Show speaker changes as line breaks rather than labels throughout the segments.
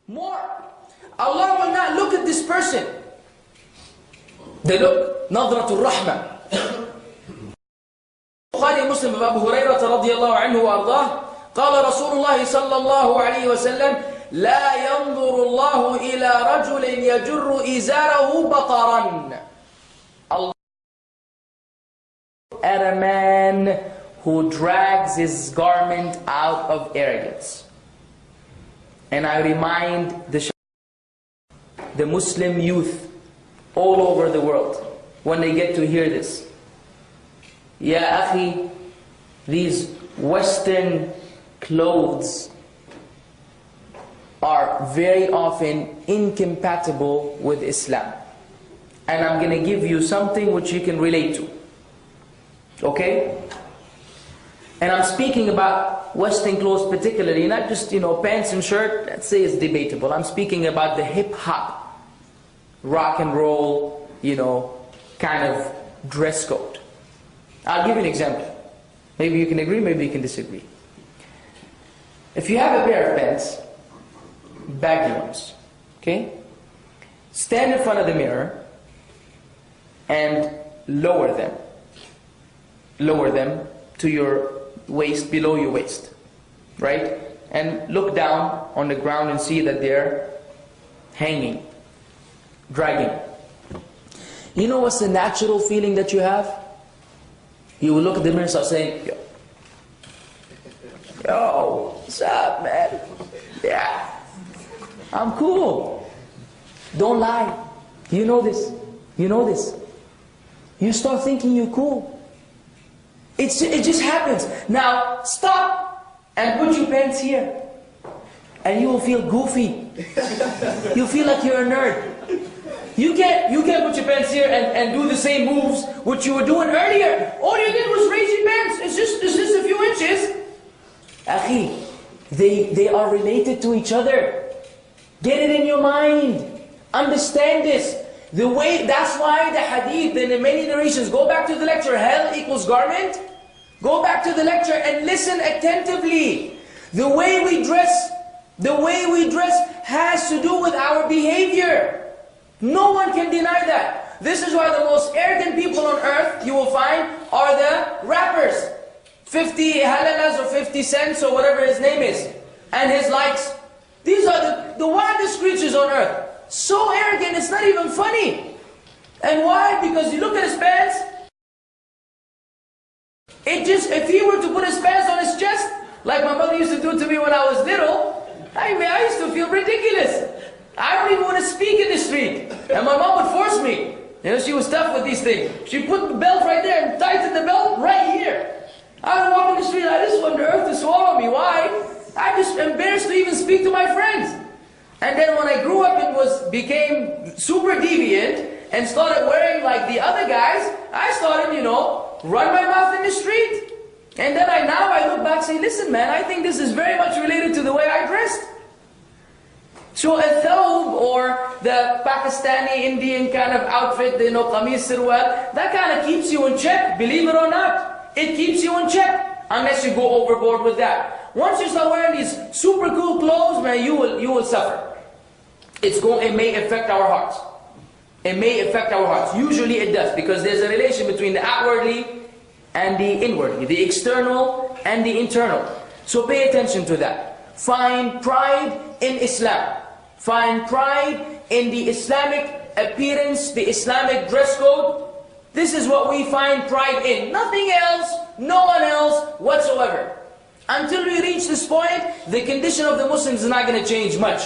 More. Allah will not look at this person. They look, نظرة الرحمة. Bukhari Muslim of Abu Hurairah رضي الله عنه وأرضاه قال رسول الله صلى الله عليه وسلم لا ينظر الله إلى رجل يجر إزاره بطرا. Allah at a man who drags his garment out of arrogance. And I remind the Muslim youth all over the world, when they get to hear this, Ya akhi, these Western clothes are very often incompatible with Islam. And I'm going to give you something which you can relate to. Okay? And I'm speaking about Western clothes particularly, not just, pants and shirt. Let's say it's debatable. I'm speaking about the hip-hop, rock and roll, kind of dress code. I'll give you an example. Maybe you can agree, maybe you can disagree. If you have a pair of pants, baggy ones, okay? Stand in front of the mirror and lower them. Lower them to your waist, below your waist, right? And look down on the ground and see that they're hanging, dragging. You know what's the natural feeling that you have? You will look at the mirror and start saying, yo, what's up, man? Yeah, I'm cool. Don't lie. You know this. You know this. You start thinking you're cool. It just happens. Now, stop and put your pants here. And you will feel goofy. You feel like you're a nerd. You can't put your pants here and do the same moves which you were doing earlier. All you did was raise your pants. It's just a few inches. Akhi, they are related to each other. Get it in your mind. Understand this. That's why the hadith in the many narrations, go back to the lecture, hell equals garment. Go back to the lecture and listen attentively. The way we dress has to do with our behavior. No one can deny that. This is why the most arrogant people on earth, you will find, are the rappers. 50 halalas or 50 cents or whatever his name is. And his likes. These are the wildest creatures on earth. So arrogant, it's not even funny. And why? Because you look at his pants. If he were to put his pants on his chest, like my mother used to do to me when I was little, I used to feel ridiculous. I don't even want to speak in the street. And my mom would force me. She was tough with these things. She put the belt right there and tightened the belt right here. I would walk in the street, I just want the earth to swallow me. Why? I'm just embarrassed to even speak to my friends. And then when I grew up and became super deviant and started wearing like the other guys, I started, run my mouth in the street. And then now I look back and say, listen man, I think this is very much related to the way I dressed. So a thawb or the Pakistani Indian kind of outfit, qameez, sirwal, that kind of keeps you in check, believe it or not. It keeps you in check, unless you go overboard with that. Once you start wearing these super cool clothes, man, you will suffer. It may affect our hearts. It may affect our hearts. Usually it does, because there's a relation between the outwardly and the inwardly, the external and the internal. So pay attention to that. Find pride in Islam. Find pride in the Islamic appearance, the Islamic dress code. This is what we find pride in. Nothing else, no one else whatsoever. Until we reach this point, the condition of the Muslims is not going to change much.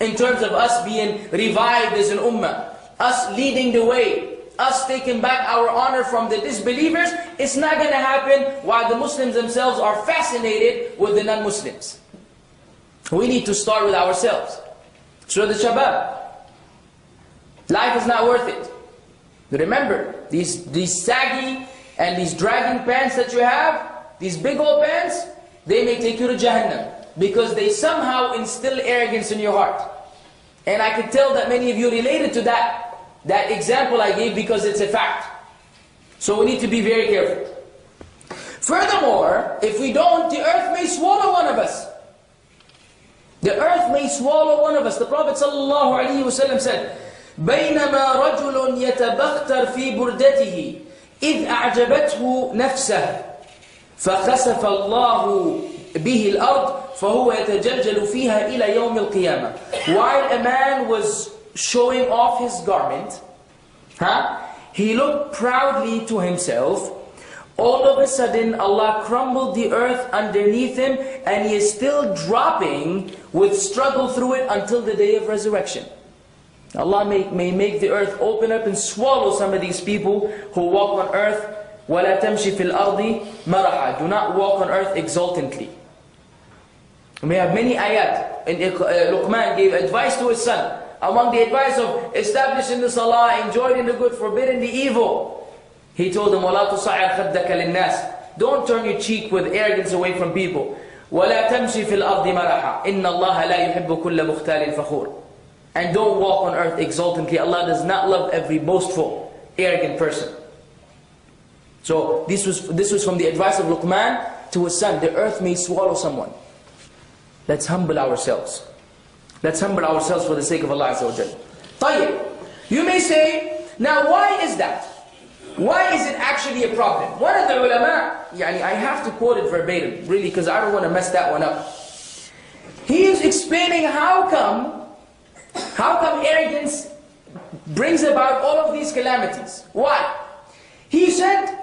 In terms of us being revived as an ummah, us leading the way, us taking back our honor from the disbelievers, it's not going to happen while the Muslims themselves are fascinated with the non-Muslims. We need to start with ourselves. So the shabab, life is not worth it. Remember, these saggy and these dragging pants that you have, these big old pants, they may take you to Jahannam. Because they somehow instill arrogance in your heart. And I can tell that many of you related to that example I gave, because it's a fact. So we need to be very careful. Furthermore, if we don't, the earth may swallow one of us. The earth may swallow one of us. The Prophet ﷺ said, بينما رجل يتبختر في بردته إذ أعجبته نفسه فخسف الله به الأرض فهو يتجلجل فيها إلى يوم القيامة. While a man was showing off his garment, he looked proudly to himself. All of a sudden, Allah crumbled the earth underneath him, and he is still dropping with struggle through it until the day of resurrection. Allah may make the earth open up and swallow some of these people who walk on earth. وَلَا تَمْشِ فِي الْأَرْضِ مَرَحًا. Do not walk on earth exultantly. We have many ayat. And Luqman gave advice to his son. Among the advice of establishing the salah, enjoying the good, forbidding the evil. He told him, وَلَا تُصَعِّرْ خَدَّكَ لِلنَّاسِ. Don't turn your cheek with arrogance away from people. وَلَا تَمْشِ فِي الْأَرْضِ مَرَحًا. إِنَّ اللَّهَ لَا يُحِبُّ كُلَّ مُخْتَالٍ فَخُورٍ. And don't walk on earth exultantly. Allah does not love every boastful, arrogant person. So this was from the advice of Luqman to his son. The earth may swallow someone. Let's humble ourselves. Let's humble ourselves for the sake of Allah Azza wa Jalla. طيب. You may say, now why is that? Why is it actually a problem? One of the ulama, I have to quote it verbatim, really, because I don't want to mess that one up. He is explaining how come arrogance brings about all of these calamities. Why? He said,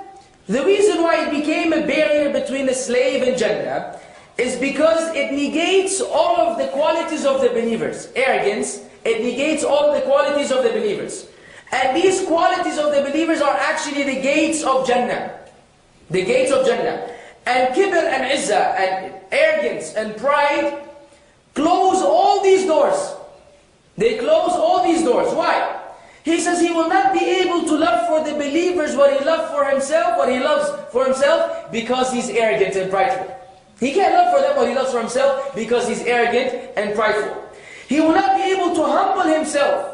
the reason why it became a barrier between the slave and Jannah is because it negates all of the qualities of the believers. Arrogance, it negates all of the qualities of the believers. And these qualities of the believers are actually the gates of Jannah. The gates of Jannah. And kibr and izzah and arrogance and pride close all these doors. They close all these doors. Why? He says he will not be able to love for the believers what he loves for himself, what he loves for himself, because he's arrogant and prideful. He can't love for them what he loves for himself because he's arrogant and prideful. He will not be able to humble himself.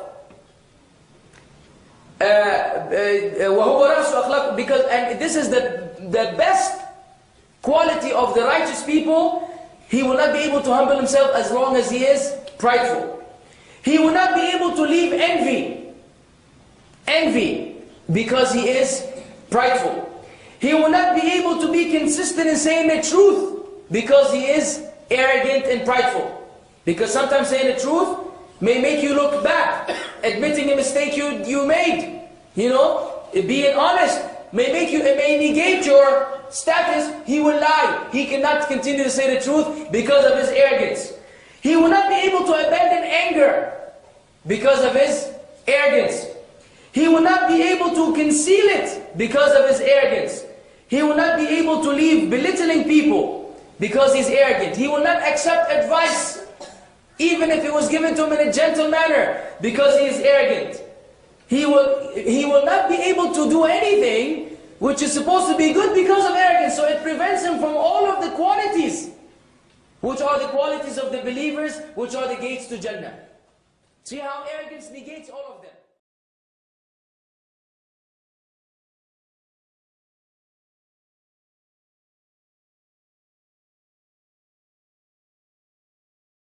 Because, and this is the best quality of the righteous people, he will not be able to humble himself as long as he is prideful. He will not be able to leave envy because he is prideful. He will not be able to be consistent in saying the truth because he is arrogant and prideful. Because sometimes saying the truth may make you look bad. Admitting a mistake you made, being honest may negate your status. He will lie. He cannot continue to say the truth because of his arrogance. He will not be able to abandon anger because of his arrogance. He will not be able to conceal it because of his arrogance. He will not be able to leave belittling people because he's arrogant. He will not accept advice even if it was given to him in a gentle manner because he is arrogant. He will not be able to do anything which is supposed to be good because of arrogance. So it prevents him from all of the qualities, which are the qualities of the believers, which are the gates to Jannah. See how arrogance negates all of them.